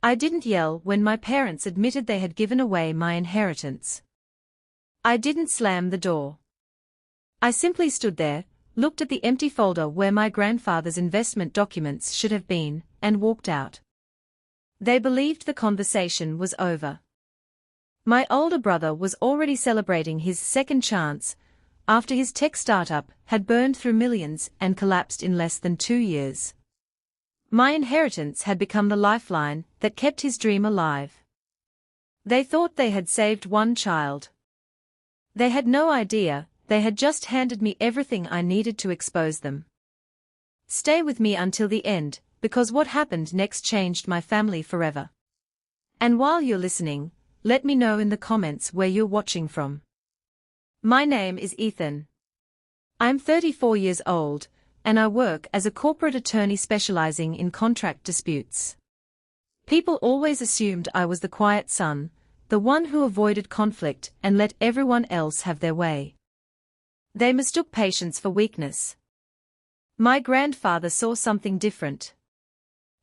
I didn't yell when my parents admitted they had given away my inheritance. I didn't slam the door. I simply stood there, looked at the empty folder where my grandfather's investment documents should have been, and walked out. They believed the conversation was over. My older brother was already celebrating his second chance, after his tech startup had burned through millions and collapsed in less than 2 years. My inheritance had become the lifeline that kept his dream alive. They thought they had saved one child. They had no idea, they had just handed me everything I needed to expose them. Stay with me until the end, because what happened next changed my family forever. And while you're listening, let me know in the comments where you're watching from. My name is Ethan. I'm 34 years old, and I work as a corporate attorney specializing in contract disputes. People always assumed I was the quiet son, the one who avoided conflict and let everyone else have their way. They mistook patience for weakness. My grandfather saw something different.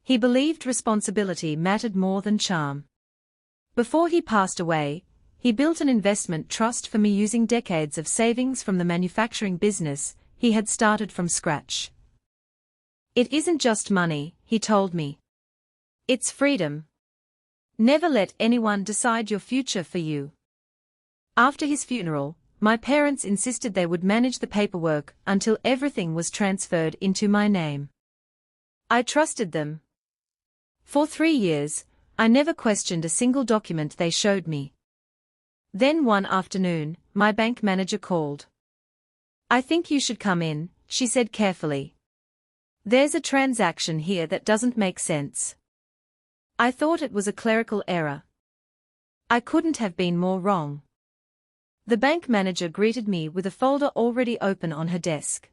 He believed responsibility mattered more than charm. Before he passed away, he built an investment trust for me using decades of savings from the manufacturing business he had started from scratch. It isn't just money, he told me. It's freedom. Never let anyone decide your future for you. After his funeral, my parents insisted they would manage the paperwork until everything was transferred into my name. I trusted them. For 3 years, I never questioned a single document they showed me. Then one afternoon, my bank manager called. I think you should come in, she said carefully. There's a transaction here that doesn't make sense. I thought it was a clerical error. I couldn't have been more wrong. The bank manager greeted me with a folder already open on her desk.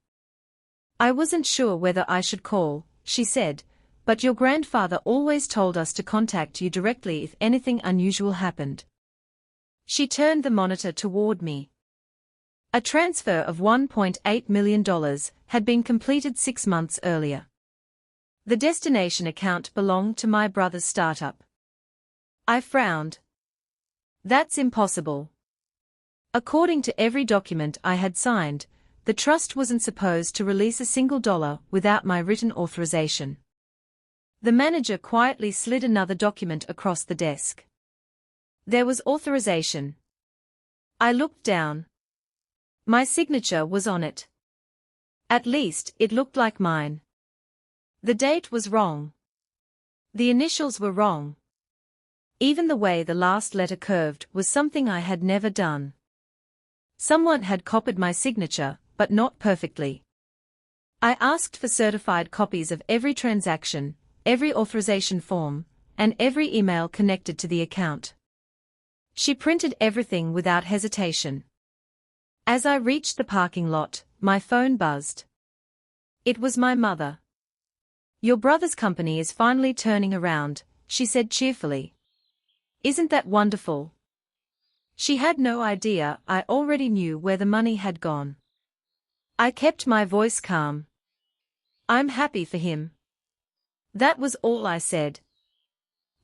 I wasn't sure whether I should call, she said, but your grandfather always told us to contact you directly if anything unusual happened. She turned the monitor toward me. A transfer of $1.8 million had been completed 6 months earlier. The destination account belonged to my brother's startup. I frowned. That's impossible. According to every document I had signed, the trust wasn't supposed to release a single dollar without my written authorization. The manager quietly slid another document across the desk. There was authorization. I looked down. My signature was on it. At least, it looked like mine. The date was wrong. The initials were wrong. Even the way the last letter curved was something I had never done. Someone had copied my signature, but not perfectly. I asked for certified copies of every transaction, every authorization form, and every email connected to the account. She printed everything without hesitation. As I reached the parking lot, my phone buzzed. It was my mother. Your brother's company is finally turning around, she said cheerfully. Isn't that wonderful? She had no idea I already knew where the money had gone. I kept my voice calm. I'm happy for him. That was all I said.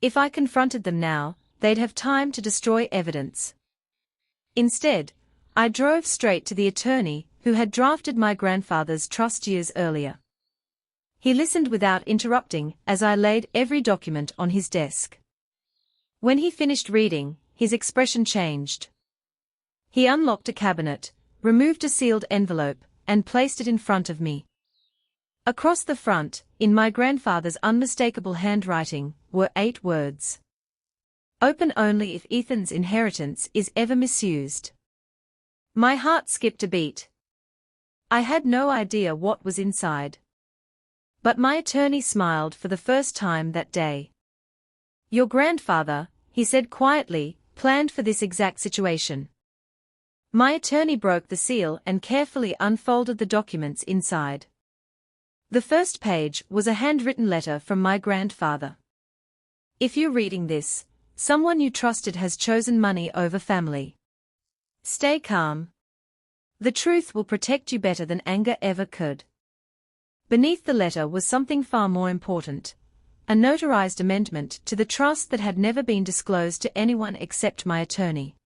If I confronted them now, they'd have time to destroy evidence. Instead, I drove straight to the attorney who had drafted my grandfather's trust years earlier. He listened without interrupting as I laid every document on his desk. When he finished reading, his expression changed. He unlocked a cabinet, removed a sealed envelope, and placed it in front of me. Across the front, in my grandfather's unmistakable handwriting, were 8 words. Open only if Ethan's inheritance is ever misused. My heart skipped a beat. I had no idea what was inside. But my attorney smiled for the first time that day. Your grandfather, he said quietly, planned for this exact situation. My attorney broke the seal and carefully unfolded the documents inside. The first page was a handwritten letter from my grandfather. If you're reading this, someone you trusted has chosen money over family. Stay calm. The truth will protect you better than anger ever could. Beneath the letter was something far more important. a notarized amendment to the trust that had never been disclosed to anyone except my attorney.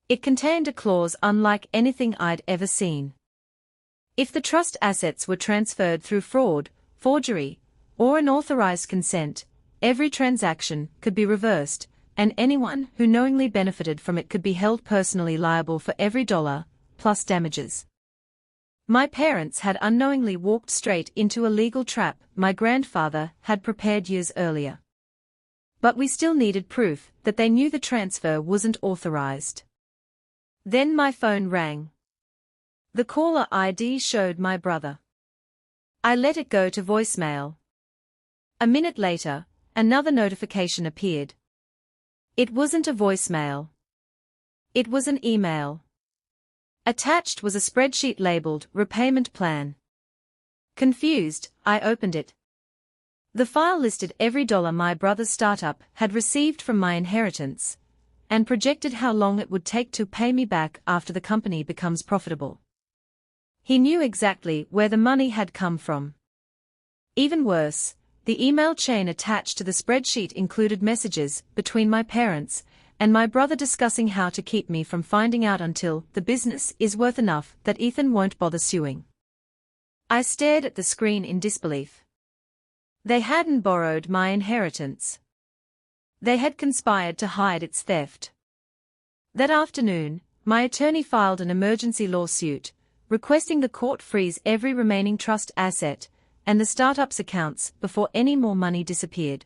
It contained a clause unlike anything I'd ever seen. If the trust assets were transferred through fraud, forgery, or unauthorized consent, every transaction could be reversed, and anyone who knowingly benefited from it could be held personally liable for every dollar, plus damages. My parents had unknowingly walked straight into a legal trap my grandfather had prepared years earlier. But we still needed proof that they knew the transfer wasn't authorized. Then my phone rang. The caller ID showed my brother. I let it go to voicemail. A minute later, another notification appeared. It wasn't a voicemail. It was an email. Attached was a spreadsheet labeled Repayment Plan. Confused, I opened it. The file listed every dollar my brother's startup had received from my inheritance, and projected how long it would take to pay me back after the company becomes profitable. He knew exactly where the money had come from. Even worse, the email chain attached to the spreadsheet included messages between my parents and my brother discussing how to keep me from finding out until the business is worth enough that Ethan won't bother suing. I stared at the screen in disbelief. They hadn't borrowed my inheritance. They had conspired to hide its theft. That afternoon, my attorney filed an emergency lawsuit, requesting the court freeze every remaining trust asset and the startup's accounts before any more money disappeared.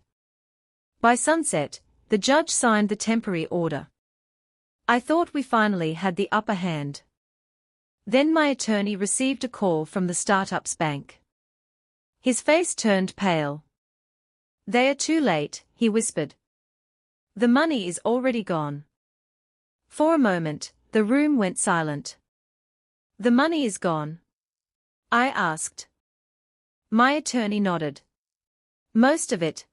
By sunset, the judge signed the temporary order. I thought we finally had the upper hand. Then my attorney received a call from the startup's bank. His face turned pale. "They are too late," he whispered. "The money is already gone." For a moment, the room went silent. "The money is gone?" I asked. My attorney nodded. "Most of it."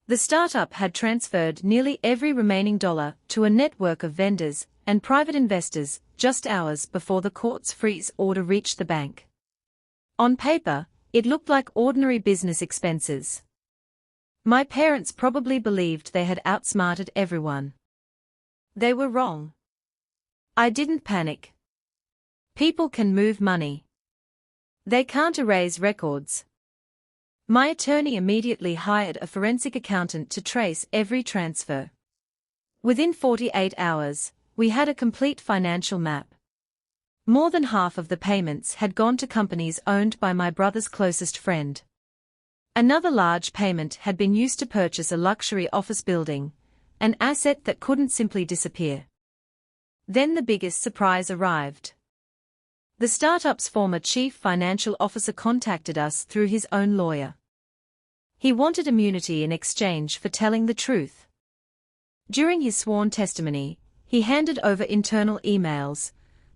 The startup had transferred nearly every remaining dollar to a network of vendors and private investors just hours before the court's freeze order reached the bank. On paper, it looked like ordinary business expenses. My parents probably believed they had outsmarted everyone. They were wrong. I didn't panic. People can move money. They can't erase records. My attorney immediately hired a forensic accountant to trace every transfer. Within 48 hours, we had a complete financial map. More than half of the payments had gone to companies owned by my brother's closest friend. Another large payment had been used to purchase a luxury office building, an asset that couldn't simply disappear. Then the biggest surprise arrived. The startup's former chief financial officer contacted us through his own lawyer. He wanted immunity in exchange for telling the truth. During his sworn testimony, he handed over internal emails,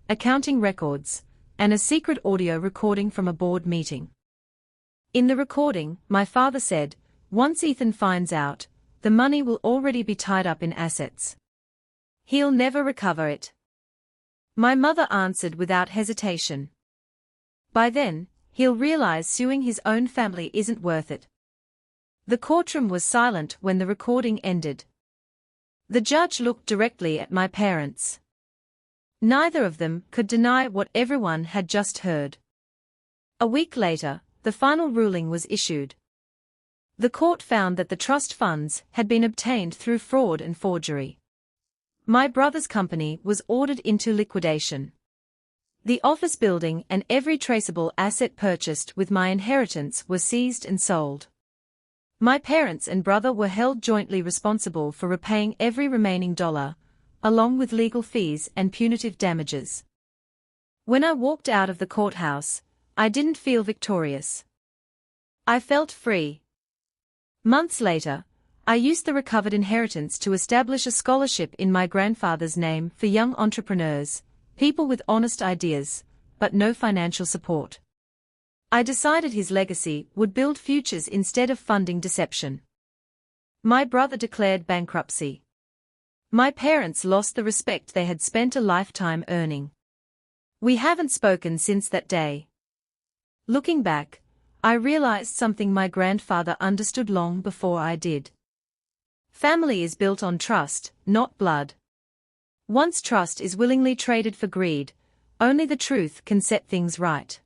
accounting records, and a secret audio recording from a board meeting. In the recording, my father said, "Once Ethan finds out, the money will already be tied up in assets. He'll never recover it." My mother answered without hesitation. "By then, he'll realize suing his own family isn't worth it." The courtroom was silent when the recording ended. The judge looked directly at my parents. Neither of them could deny what everyone had just heard. A week later, the final ruling was issued. The court found that the trust funds had been obtained through fraud and forgery. My brother's company was ordered into liquidation. The office building and every traceable asset purchased with my inheritance were seized and sold. My parents and brother were held jointly responsible for repaying every remaining dollar, along with legal fees and punitive damages. When I walked out of the courthouse, I didn't feel victorious. I felt free. Months later, I used the recovered inheritance to establish a scholarship in my grandfather's name for young entrepreneurs, people with honest ideas, but no financial support. I decided his legacy would build futures instead of funding deception. My brother declared bankruptcy. My parents lost the respect they had spent a lifetime earning. We haven't spoken since that day. Looking back, I realized something my grandfather understood long before I did. Family is built on trust, not blood. Once trust is willingly traded for greed, only the truth can set things right.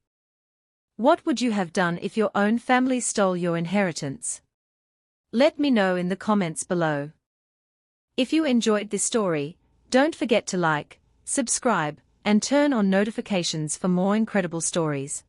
What would you have done if your own family stole your inheritance? Let me know in the comments below. If you enjoyed this story, don't forget to like, subscribe, and turn on notifications for more incredible stories.